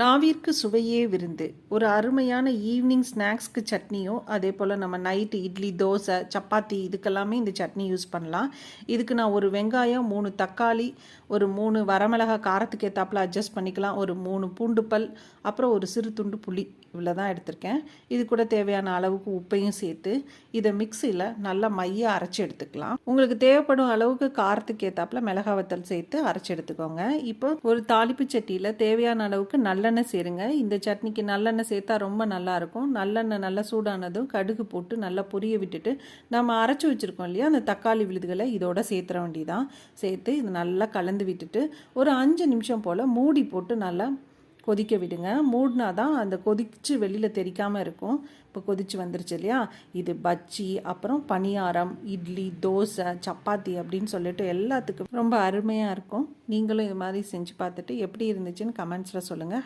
நாவிற்கு சுவையே விருந்து. ஒரு அருமையான ஈவினிங் ஸ்நாக்ஸ்க்கு சட்னியும், அதே போல் நம்ம நைட்டு இட்லி, தோசை, சப்பாத்தி இதுக்கெல்லாமே இந்த சட்னி யூஸ் பண்ணலாம். இதுக்கு நான் ஒரு வெங்காயம், 3 தக்காளி, ஒரு 3 வரமிளகாய் காரத்துக்கு ஏற்றாப்புல அட்ஜஸ்ட் பண்ணிக்கலாம். ஒரு 3 பூண்டு பல், அப்புறம் ஒரு சிறு துண்டு புளி இவ்வளோ தான் எடுத்திருக்கேன். இது கூட தேவையான அளவுக்கு உப்பையும் சேர்த்து இதை மிக்சியில் நல்லா மைய அரைச்சி எடுத்துக்கலாம். உங்களுக்கு தேவைப்படும் அளவுக்கு காரத்துக்கு ஏற்றாப்புல மிளகாய் வத்தல் சேர்த்து அரைச்சி எடுத்துக்கோங்க. இப்போ ஒரு தாளிப்பு சட்டியில் தேவையான அளவுக்கு நல்லெண்ணெய் சேருங்க. இந்த சட்னிக்கு நல்லெண்ணெய் சேர்த்தா ரொம்ப நல்லாயிருக்கும். நல்லெண்ணெய் நல்லா சூடானதும் கடுகு போட்டு நல்லா பொரிய விட்டுட்டு நம்ம அரைச்சி வச்சுருக்கோம் இல்லையா, அந்த தக்காளி விழுதுகளை இதோட சேர்த்துற வேண்டியதான். சேர்த்து இது நல்லா கலந்து விட்டுட்டு ஒரு 5 நிமிஷம் போல் மூடி போட்டு நல்லா கொதிக்க விடுங்க. மூடினா தான் அந்த கொதிச்சு வெளியில் தெரிக்காமல் இருக்கும். இப்போ கொதிச்சு வந்துருச்சு இல்லையா, இது பஜ்ஜி, அப்புறம் பணியாரம், இட்லி, தோசை, சப்பாத்தி அப்படின்னு சொல்லிட்டு எல்லாத்துக்கும் ரொம்ப அருமையாக இருக்கும். நீங்களும் இது மாதிரி செஞ்சு பார்த்துட்டு எப்படி இருந்துச்சுன்னு கமெண்ட்ஸில் சொல்லுங்கள்.